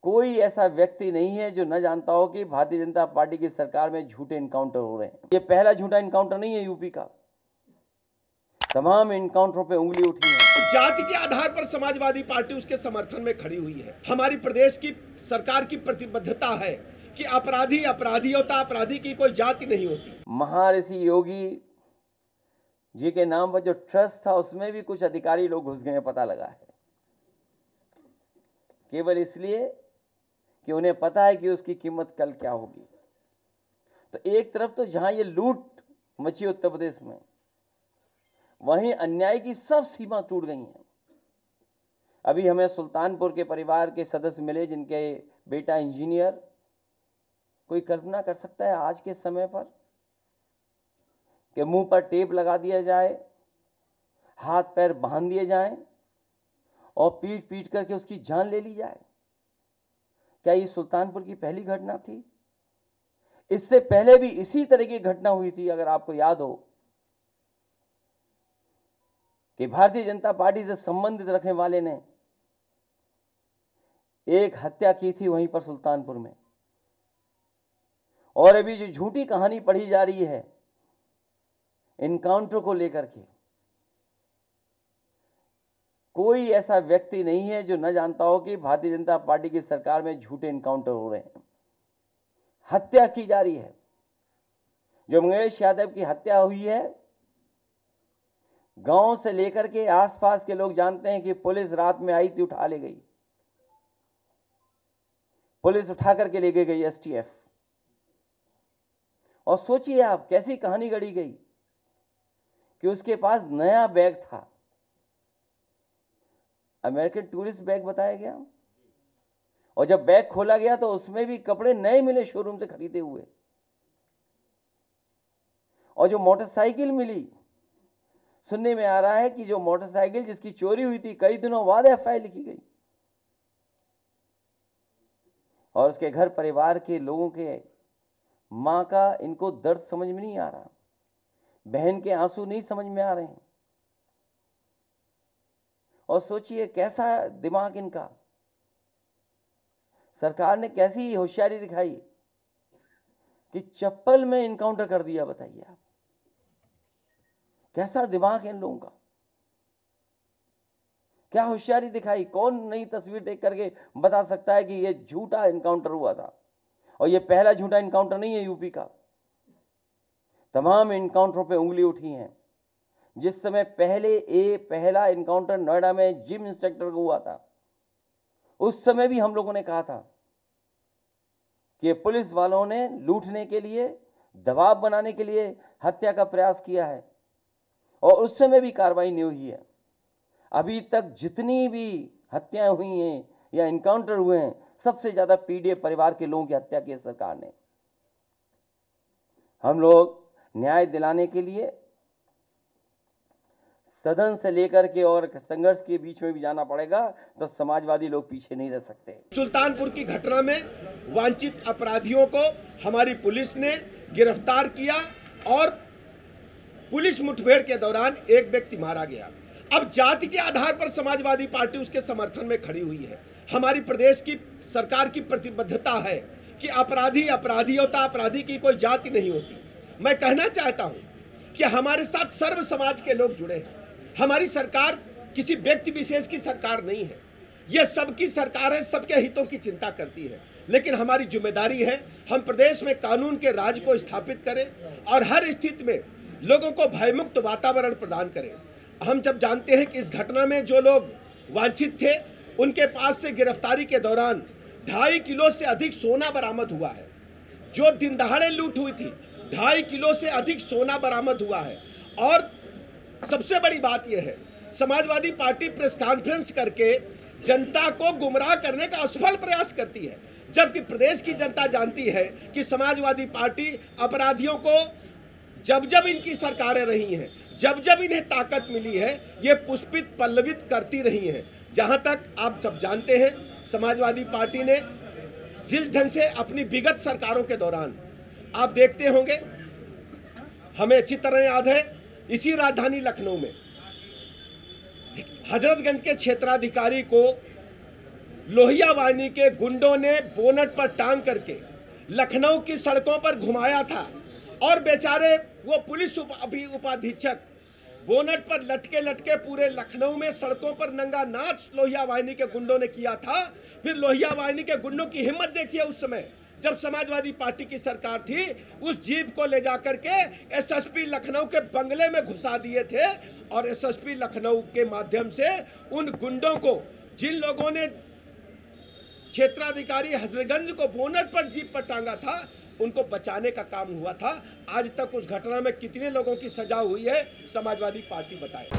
कोई ऐसा व्यक्ति नहीं है जो न जानता हो कि भारतीय जनता पार्टी की सरकार में झूठे इनकाउंटर हो रहे हैं। ये पहला झूठा इनकाउंटर नहीं है यूपी का, तमाम इनकाउंटरों पे उंगली उठी है। जाति के आधार पर समाजवादी पार्टी उसके समर्थन में खड़ी हुई है। हमारी प्रदेश की सरकार की प्रतिबद्धता है कि अपराधी अपराधी होता, अपराधी की कोई जाति नहीं होती। महर्षि योगी जी के नाम पर जो ट्रस्ट था उसमें भी कुछ अधिकारी लोग घुस गए, पता लगा है, केवल इसलिए कि उन्हें पता है कि उसकी कीमत कल क्या होगी। तो एक तरफ तो जहां ये लूट मची उत्तर प्रदेश में, वहीं अन्याय की सब सीमा टूट गई हैं। अभी हमें सुल्तानपुर के परिवार के सदस्य मिले जिनके बेटा इंजीनियर। कोई कल्पना कर सकता है आज के समय पर कि मुंह पर टेप लगा दिया जाए, हाथ पैर बांध दिए जाएं और पीट पीट करके उसकी जान ले ली जाए? क्या ये सुल्तानपुर की पहली घटना थी? इससे पहले भी इसी तरह की घटना हुई थी। अगर आपको याद हो कि भारतीय जनता पार्टी से संबंधित रखने वाले ने एक हत्या की थी वहीं पर सुल्तानपुर में। और अभी जो झूठी कहानी पढ़ी जा रही है इनकाउंटर को लेकर के, कोई ऐसा व्यक्ति नहीं है जो न जानता हो कि भारतीय जनता पार्टी की सरकार में झूठे इनकाउंटर हो रहे हैं, हत्या की जा रही है। जो मंगेश यादव की हत्या हुई है, गांव से लेकर के आसपास के लोग जानते हैं कि पुलिस रात में आई थी, उठा ले गई, पुलिस उठा करके ले गई एसटीएफ। और सोचिए आप कैसी कहानी गढ़ी गई कि उसके पास नया बैग था, अमेरिकन टूरिस्ट बैग बताया गया, और जब बैग खोला गया तो उसमें भी कपड़े नए मिले शोरूम से खरीदे हुए। और जो मोटरसाइकिल मिली, सुनने में आ रहा है कि जो मोटरसाइकिल जिसकी चोरी हुई थी कई दिनों बाद एफआईआर लिखी गई और उसके घर परिवार के लोगों के मां का इनको दर्द समझ में नहीं आ रहा, बहन के आंसू नहीं समझ में आ रहे हैं। और सोचिए कैसा दिमाग इनका, सरकार ने कैसी होशियारी दिखाई कि चप्पल में इनकाउंटर कर दिया। बताइए आप, कैसा दिमाग है इन लोगों का, क्या होशियारी दिखाई। कौन नई तस्वीर देख करके बता सकता है कि यह झूठा इनकाउंटर हुआ था? और यह पहला झूठा इनकाउंटर नहीं है यूपी का, तमाम इनकाउंटरों पे उंगली उठी है। जिस समय पहला इनकाउंटर नोएडा में जिम इंस्ट्रक्टर को हुआ था, उस समय भी हम लोगों ने कहा था कि पुलिस वालों ने लूटने के लिए, दबाव बनाने के लिए हत्या का प्रयास किया है, और उस समय भी कार्रवाई नहीं हुई है। अभी तक जितनी भी हत्याएं हुई हैं या इनकाउंटर हुए हैं, सबसे ज्यादा पीड़ित परिवार के लोगों की हत्या की है सरकार ने। हम लोग न्याय दिलाने के लिए सदन से लेकर के और संघर्ष के बीच में भी जाना पड़ेगा, तो समाजवादी लोग पीछे नहीं रह सकते। सुल्तानपुर की घटना में वांछित अपराधियों को हमारी पुलिस ने गिरफ्तार किया और पुलिस मुठभेड़ के दौरान एक व्यक्ति मारा गया। अब जाति के आधार पर समाजवादी पार्टी उसके समर्थन में खड़ी हुई है। हमारी प्रदेश की सरकार की प्रतिबद्धता है कि अपराधी अपराधी होता, अपराधी की कोई जाति नहीं होती। मैं कहना चाहता हूं कि हमारे साथ सर्व समाज के लोग जुड़े हैं। हमारी सरकार किसी व्यक्ति विशेष की सरकार नहीं है, यह सबकी सरकार है, सबके हितों की चिंता करती है। लेकिन हमारी जिम्मेदारी है हम प्रदेश में कानून के राज को स्थापित करें और हर स्थिति में लोगों को भयमुक्त वातावरण प्रदान करें। हम जब जानते हैं कि इस घटना में जो लोग वांछित थे उनके पास से गिरफ्तारी के दौरान 2.5 किलो से अधिक सोना बरामद हुआ है। जो दिन दहाड़े लूट हुई थी, 2.5 किलो से अधिक सोना बरामद हुआ है। और सबसे बड़ी बात यह है, समाजवादी पार्टी प्रेस कॉन्फ्रेंस करके जनता को गुमराह करने का असफल प्रयास करती है, जबकि प्रदेश की जनता जानती है कि समाजवादी पार्टी अपराधियों को जब जब इनकी सरकारें रही हैं, जब जब इन्हें ताकत मिली है, ये पुष्पित पल्लवित करती रही हैं। जहां तक आप सब जानते हैं, समाजवादी पार्टी ने जिस ढंग से अपनी विगत सरकारों के दौरान, आप देखते होंगे, हमें अच्छी तरह याद है, इसी राजधानी लखनऊ में हजरतगंज के क्षेत्राधिकारी को लोहिया वाहिनी के गुंडों ने बोनट पर टांग करके लखनऊ की सड़कों पर घुमाया था और बेचारे वो पुलिस उपाधीक्षक बोनट पर लटके लटके पूरे लखनऊ में सड़कों पर नंगा नाच लोहिया वाहिनी के गुंडों ने किया था। फिर लोहिया वाहिनी के गुंडों की हिम्मत देखिए, उस समय जब समाजवादी पार्टी की सरकार थी, उस जीप को ले जाकर के एसएसपी लखनऊ के बंगले में घुसा दिए थे और एसएसपी लखनऊ के माध्यम से उन गुंडों को, जिन लोगों ने क्षेत्राधिकारी हजरतगंज को बोनट पर जीप पर टांगा था, उनको बचाने का काम हुआ था। आज तक उस घटना में कितने लोगों की सजा हुई है समाजवादी पार्टी बताए।